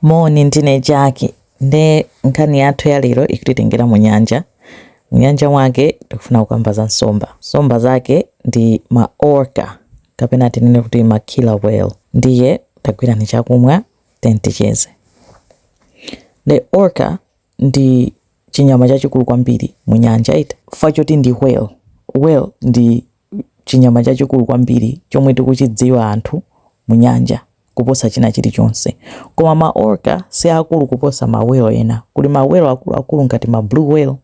Moni ndine Jackie nde nkhani yathu ya lero ikutitengera mu nyanja. Mu nyanja mwake tikufuna kukamba za nsomba zake ndi ma orca kapena tinene kuti ma killer whale. Ndiye tagwira ni chakumwa tenticheze. The orca ndi chinyama chachikulu kwambiri mu nyanja ita. Fachoti ndi whale ndi chinyama chachikulu kwambiri chomwe tikuchidziwa anthu mu nyanja kuposa china chilichonse. Koma ma orca si akulu kuposa ma whale ena. Kuli ma whale akulu ngati ma blue whale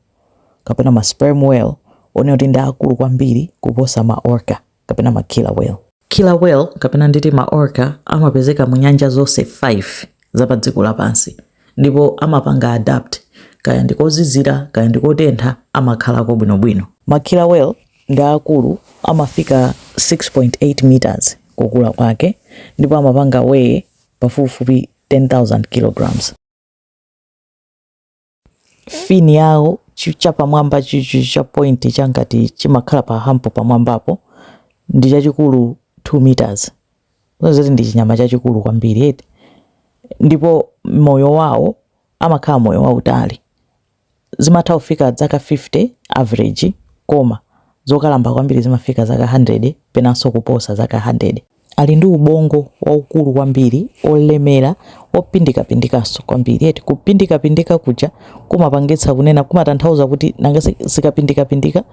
kapena ma sperm whale one kuti ndi akulu kwambiri kuposa ma orca kapena ma killer whale. Killer whale kapena nditi ma orca amapezeka mu nyanja zonse 5 za pa dziko lapansi, ndipo amapanga adapt kaya ndikozizira kaya ndikotentha amakhalako bwinobwino. Ma killer whale ndi akulu, amafika 6.8 meters kukula kwake, ndipo amapanga weigh pafupifupi 10,000 kilograms. Fin yawo chapamwamba cha point changati chimakhala pa hampo pamwambapo ndi chachikulu 2 meters. Zoti ndi chinyama chachikulu kwambiri eti. Ndipo moyo wawo amakhala moyo wautali. Zimatha kufika zaka 50 average, koma zokalamba kwambiri zimafika zaka 100 penanso kuposa zaka 100. Ali ndi ubongo waukulu kwambiri, olemera, opindika-pindikanso kwambiri. Eti kupindika-pindika kuja kumapangitsa kunena, kumatanthauza kuti nanga sikapindika-pindika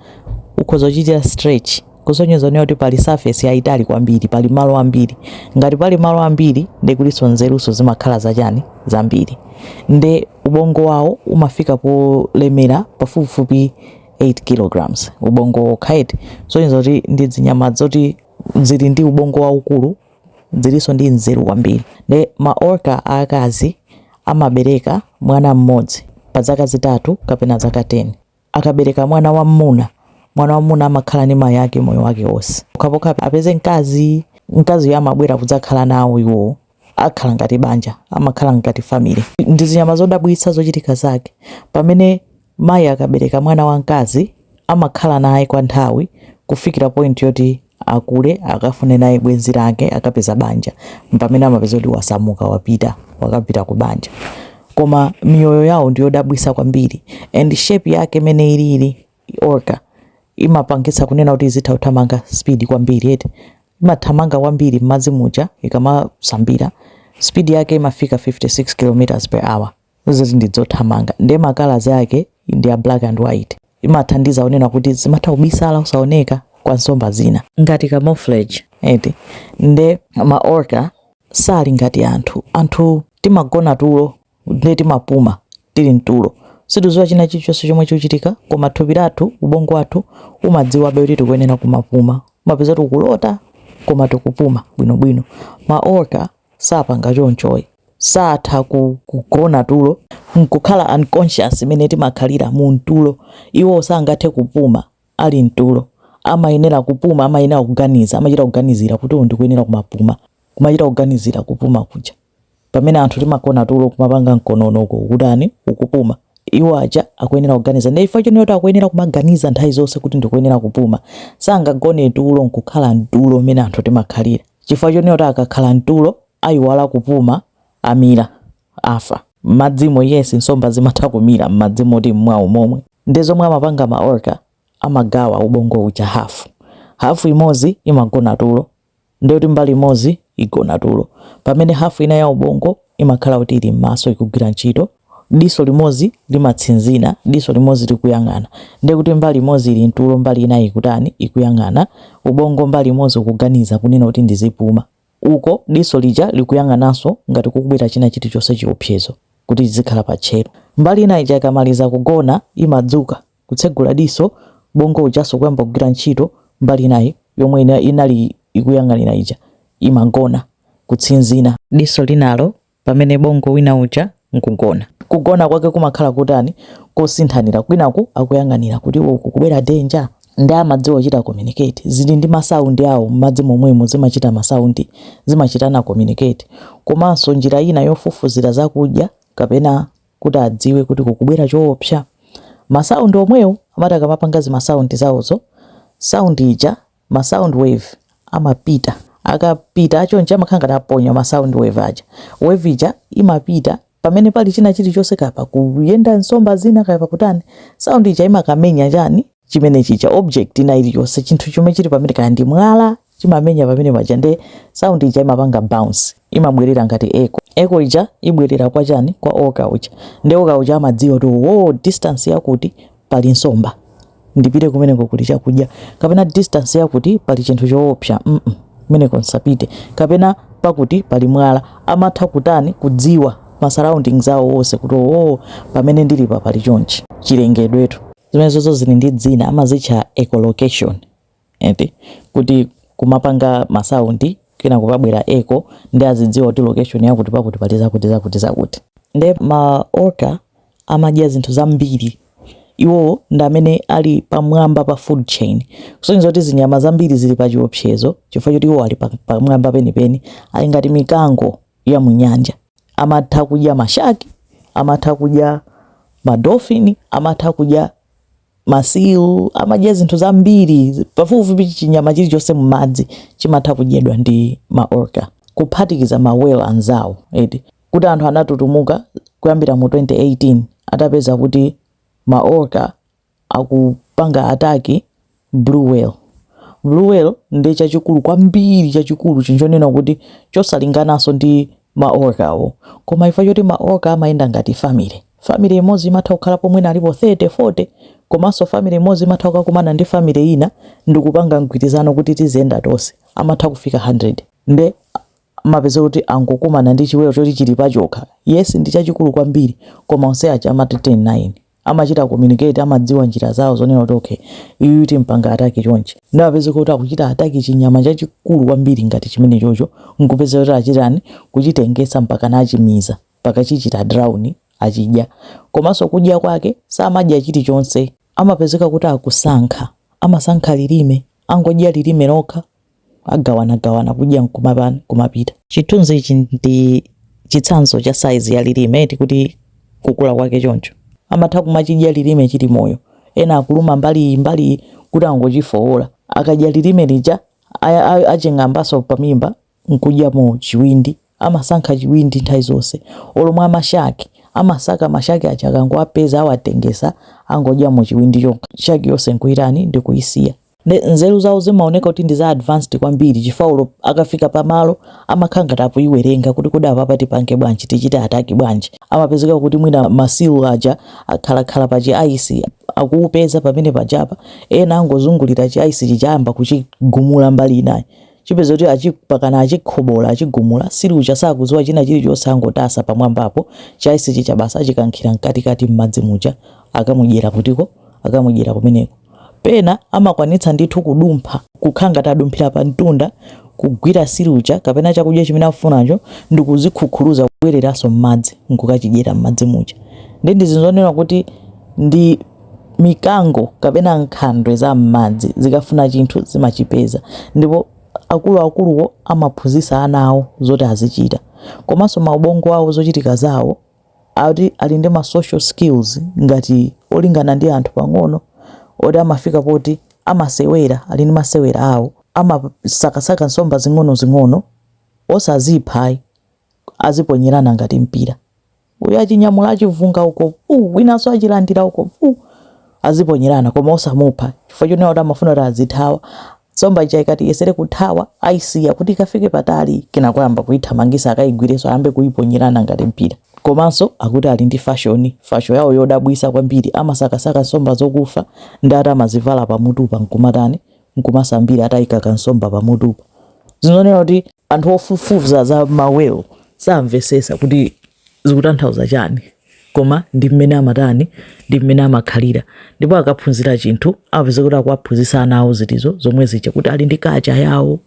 ukhoza kuchitira stretch. Kusonyeza kuti pali surface yaitali kwambiri, pali malo ambiri. Ngati pali malo ambiri ndi kuliso nzeruso zimakhala zachani zambiri. Nde ubongo wawo umafika polemera pafupifupi 8 kilograms. Ubongo khaiti. Kusonyeza kuti ndi zinyama zoti zili ndi ubongo waukulu, ziliso ndi nzeru kwambiri. Nde ma orca akazi amabereka mwana mmodzi pa zaka zitatu kapena zaka 10. Akabereka mwana wamuna amakhala ndi mayi ake moyo wake wonse. Ukapokha apeze mkazi amabwera kudzakhala nawo iwo, akhala ngati banja, amakhala ngati family. Ndi zinyama zodabwitsa zochitika zake. Pamene mayi akabereka mwana wamkazi amakhala naye kwa nthawi kufikira point yoti akule akafune naye bwenzi lake akapeza banja, pamene amapeza kuti wasamuka wakapita ku banja. Koma miyoyo yawo ndiyo dabwisa kwambiri, and shape yake mene ili orca imapangitsa kunena kuti zitha kuthamanga speed kwambiri. Eti imathamanga kwambiri m'madzi muja, ikamasambira speed yake imafika 56 kilometers per hour. Zoti ndi zothamanga. Nde makalazi yake ndi ya black and white. Imathandiza kunena kuti zimatha kubisala usaoneka kwa nsomba zina ngati camouflage. Eti nde ma orca sali ngati anthu timagona tulo ndi timapuma tili mtulo. Situziwa china chilichonse chomwe chikuchitika, koma thupi lathu, ubongo wathu umadziwa kuti tikuyenera kumapuma. Umapeza tikulota koma tikupuma bwinobwino. Ma orca sapanga chonchoyi, satha kugona tulo nkukhala unconscious imene timakhalira mu mtulo. Iwo sangathe kupuma ali mtulo, amayenera kupuma, amayenera kuganiza, amachita kuganizira kuti ndikuyenera kumapuma, kumachita kuganizira kupuma kuja. Pamene anthu timakona tulo kumapanga mkononoko kutani ukupuma, iwo aja akuyenera kuganiza. Ndi chifukwa choti akuyenera kumaganiza nthawi zonse kuti ndikuyenera kupuma, sangagone tulo nkukhala mtulo mmene anthu timakhalira. Chifukwa choti akakhala mtulo ayiwala kupuma, amira, afa. Madzimo yes, nsomba zimatha kumira m'madzimo oti mwawo momwe. Ndi zomwe amapanga ma orca, amagawa ubongo uja hafu imodzi imagona tulo, ndi kuti mbali imodzi igona tulo. Pamene hafu ina ya ubongo imakhala kuti ili m'maso ikugwira ntchito, diso limodzi limatsinzina, diso limodzi likuyang'ana. Ndi kuti mbali imodzi ili mtulo, mbali ina ikutani ikuyang'ana, ubongo mbali imodzi ukuganiza kunena kuti ndizipuma. Uko diso lija likuyang'ananso ngati kukubwera china chilichonse chiopsezo kuti zikhala pa tchero. Mbali ina ija ikamaliza kugona imadzuka kutsegula diso, bongo ujaso kuyamba kugwira ntchito. Mbali inayi yomwe inali ikuyang'anira ija imagona kutsinzina diso linalo, pamene bongo wina uja nkugona. Kugona kwake kumakhala kutani kosinthanira, kwinaku akuyang'anira kuti uku kubwera danger. Ndi amadziwa kuchita communicate, zili ndi masaundi awo m'madzi momwemo, zimachita masaundi, zimachitana communicate. Komanso njira ina yofufuzira zakudya kapena kuti adziwe kuti kukubwera choopsa. Masaundi omwewo amati akamapanga masaundi zawozo, sound ija, ma sound wave amapita akapita chonchi amakhanga aponya ma sound wave aja. Wave ija imapita pamene pali china chilichonse kapa kuyenda nsomba zina kapa kutani, sound ija imakamenya chani chimene chicha object ina iliyonse, chinthu chomwe chili pamene kaya ndi mwala chimamenya pamene paja, nde sound ija imapanga bounce, imabwerera ngati echo. Echo ija ibwerera kwa chani, kwa oka uja. Nde oka uja amadziwa kuti distance yakuti pali nsomba, ndipite kumeneko kuli chakudya, kapena distance yakuti pali chinthu choopsa kumeneko nsapite, kapena pakuti pali mwala. Amatha kutani kudziwa ma surroundings awo wonse kuti pamene ndili pa pali chonchi. Chilengedwetu zimenezo zili ndi dzina amazitcha echolocation, kuti kumapanga ma sound kena kukabwera echo ndi azidziwa kuti location yakuti pakuti pali zakuti. Nde ma orca amadya zinthu zambiri, iwo ndi amene ali pamwamba pa food chain. Kusonyeza kuti zinyama zambiri zili pa chiopsezo chifukwa choti iwo ali pamwamba penipeni, ali ngati mikango ya munyanja. Amatha kudya mashaki, amatha kudya madolphin, amatha kudya masil, amadya zinthu zambiri. Pafupifupi chinyama chilichonse m'madzi chimatha kudyedwa ndi ma orca, kuphatikiza ma whale anzawo. Kuti anthu anatutumuka kuyambira mu 2018 atapeza kuti ma orca akupanga ataki blue whale. Blue whale ndi chachikulu kwambiri, chachikulu chinchonena kuti chosalinganaso ndi ma orca wo. Koma ifa choti ma orca amayenda ngati family imodzi imatha kukhala pomwe alipo 30 40, komanso family imodzi imatha kukumana ndi family ina ndikupanga mgwirizano kuti tizenda tonse, amatha kufika 100. Nde mapeza kuti angokumana ndi chiweyo choti chili pachokha, yes ndi chachikulu kwambiri, koma onse acha amati 9 amachita communicate, amadziwa njira zawo zonena kuti okay iyu timpanga ataki chonchi. Nde mapeza kuti akuchita ataki chinyama chachikulu kwambiri ngati chimene chocho, nkupeza kuti achitani kuchitengesa mpaka nachimiza mpaka chichita drown achidya. Komanso kudya kwake samadya chilichonse, amapezeka kuti akusankha, amasankha lilime, angodya lilime lokha, agawana kudya kumapita. Chithunzi ichi ndi chitsanzo cha size ya lilime, kuti kukula kwake choncho. Amatha kumachidya lilime chili moyo, ena akuluma mbali kuti angochifowola, akadya lilime lija aching'ambaso pamimba nkudya mo chiwindi, amasankha chiwindi nthawi zonse. Olomwe amashaki amasaka mashaki aja akangowapeza awatengesa angodya mu chiwindi chokha, shaki yonse nkuitani ndi kuisiya. Nzeru zawo zimaoneka kuti ndi za advanced kwambiri, chifukwa akafika pamalo amakhanga tapo iwerenga kuti kodi apa tipange bwanji, tichite ataki bwanji. Amapezeka kuti mwina masilu aja akhalakhala pa chi ice akuupeza pamene pajapa, ena angozungulira chi ice chichayamba kuchigumula mbali inayi, chipeza kuti achipakana achikhobola achigumula, silucha sakudziwa china chilichonse angotasa pamwambapo, chi ice chichabasa achikankhira mkatikati m'madzi muja, akamudyera kutiko, akamudyera kumeneko. Pena amakwanitsa ndithu kudumpha, kukhanga tadumphira pa mtunda, kugwira silucha kapena chakudya chimene afunacho ndi kuzikhukhuluza kubwereraso m'madzi nkukachidyera m'madzi muja. Ndi zinzonena kuti ndi mikango kapena nkhandwe za m'madzi zikafuna chinthu zimachipeza, ndipo akuluwo amaphunzitsa ana awo zoti azichita. Komanso maubongo awo zochitika zawo ali ndi ma social skills ngati olingana ndi anthu pang'ono, oti amafika poti amasewera, ali ndi masewera awo, amasakasaka nsomba zing'ono osazipha, aziponyerana ngati mpira. Uyu achinyamula achivunga uko, winanso achilandira uko, aziponyerana koma osamupha, chifukwa chonena kuti amafuna kuti azithawa. Nsomba ija ikati yesere kuthawa aisiya kuti ikafike patali kena kuyamba kuithamangisa akayigwireso ayambe kuiponyerana ngati mpira. Komanso akuti ali ndi fashion yawo yodabwisa kwambiri, amasakasaka nsomba zokufa ndati amazivala pamutupa nkumatani nkumasambira atayikaka nsomba pamutupa. Zinonena kuti anthu ofufuza za mawelo samvesesa kuti zikutanthauza chani, koma ndi mmene amatani, ndi mmene amakhalira. Ndipo akaphunzira chinthu apeza kuti akuwaphunzitsa ana awo zitizo zomwe zija, kuti ali ndi kacha yawo,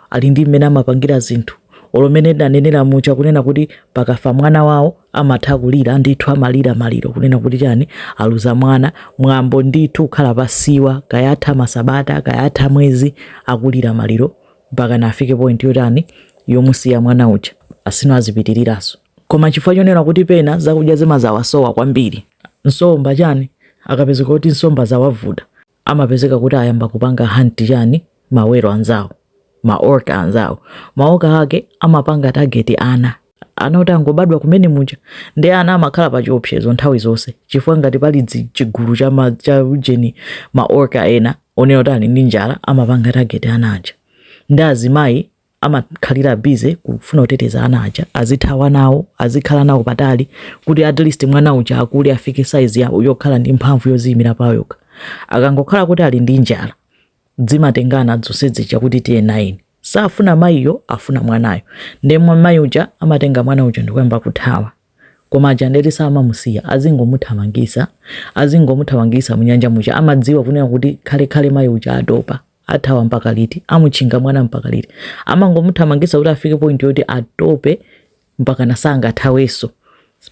ali ndi mmene amapangira zinthu. Olomene ndanenera mucha kunena kuti pakafa mwana wawo amatha kulira, ndithu amalira maliro kunena kuti chani aluza mwana. Mwambo ndithu kukhala pasiwa, kayatha masabata, kayatha mwezi, akulira maliro mpaka nafike point yotani yomusiya mwana uja asino azipitiriraso. Koma chifukwa chonena kuti pena zakudya zimazawasowa kwambiri, nsomba chani akapezeka kuti nsomba zawavuta, amapezeka kuti ayamba kupanga hunt chani mawelo anzawo. maorca anzawo. Maorca ake amapanga target ana oti angobadwa kumene muja ndi ana amakhala pa chiopsezo nthawi zonse chifukwa ngati pali chigulu cha ujeni maorca ena onena kuti ali ndi njala amapanga target ana aja. Ndi azimayi amakhalira busy kufuna kuteteza ana aja, azithawa nawo, azikhala nawo patali kuti at least mwana uja akule afike size yawo yokhala ndi mphamvu yoziyimira pa yokha. Akangokhala kuti ali ndi njala zimatengana zonse zija kuti tiye 9 safuna mayiyo afuna mwanayo, ndi mayi uja amatenga mwana uja ndikuyamba kuthawa. Koma aja ndeti samamusiya azingomuthamangisa munyanja muja. Amadziwa kunena kuti khale mayi uja atopa athawa mpaka liti, amuchinga mwana mpaka liti. Amangomuthamangisa kuti afike point yoti atope mpaka nasanga thaweso,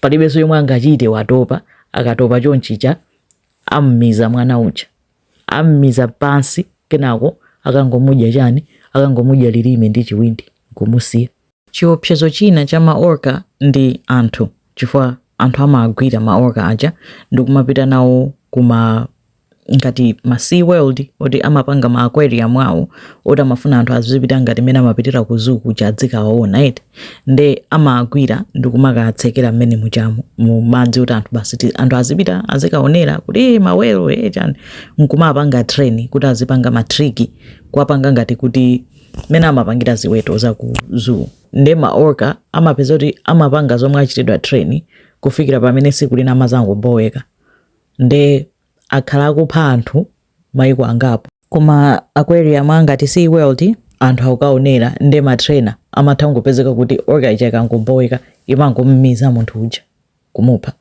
palibenso yomwe angachite watopa. Akatopa chonchija ammiza mwana uja, ammiza pansi, kenako akangomudya lilime ndi chiwindi kumusiya. Chiopsezo china cha maorca ndi anthu, chifukwa anthu amagwira maorca aja ndikumapita nawo kuma ngati ma Sea World oti amapanga ma aquarium awo oti amafuna anthu azipita ngati mene amapitira ku zoo kuja adzikawaona eti, ndi amagwira ndikumakatsekera mmene mujamu mu madzi kuti anthu basi anthu azipita azikaonera kuti mawelo chani, nkumapanga train kuti azipanga matriki kuwapanga ngati kuti mene amapangira ziweto za ku zoo. Ndi maorca amapeza kuti amapanga zomwe achitidwa train kufikira pamene siku lina amazangoboweka ndi akhala akupha anthu mayiko angapo. Koma aquarium ngati Sea World anthu akukaonera ndi matrainer amatha kungopezeka kuti orca ija ikangoboweka imangommiza munthu uja kumupha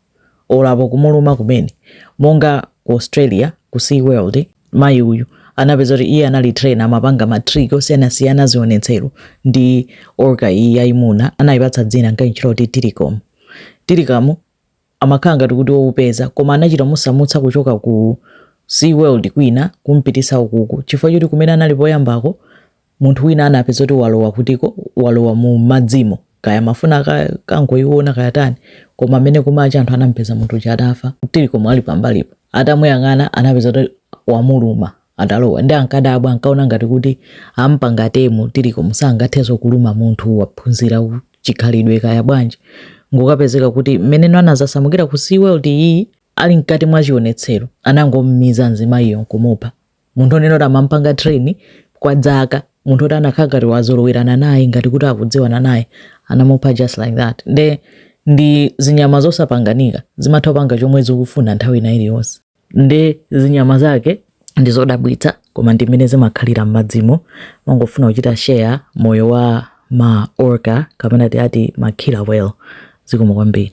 olapo kumuluma kumene. Monga ku Australia ku Sea World mayi uyu anapeza kuti iye anali trainer amapanga matrick osiyanasiyana zionetsero ndi orca iyi yayimuna anayipatsa dzina nkachitira kuti Tilikum. Amakhala ngati kuti woupeza koma anachita musamutsa kuchoka ku Sea World kwina kumpitisa ukuku chifukwa choti kumene anali poyambako munthu wina anapeza kuti walowa mu madzimo kaya mafuna kangoiona kaya tani, koma amene kumacha anthu anampeza munthu uja atafa. Tilikum ali pambalipo atamuyang'ana anapeza kuti wamuluma atalowa, ndi ankadabwa ankaona ngati kuti ampanga temu Tilikum sangathenso kuluma munthu waphunzira chikhalidwe kaya bwanji. Ngokapezeka kuti mmene anazasamukira ku Sea World iyi ali mkati mwa chionetsero anangommiza nzimayiyo kumupha. Munthu onena kuti amampanga train kwa dzaka, munthu oti anakhala ngati wazolowerana naye ngati kuti akudziwana naye anamupha just like that. Ndi zinyama zosapanganika zimatha kupanga chomwe zikufuna nthawi ina iliyonse, ndi zinyama zake ndi zodabwitsa koma ndi mmene zimakhalira m'madzimo. Mangofuna kuchita share moyo wa maorca kapena ati ma killer whale. Zikomo kwambiri.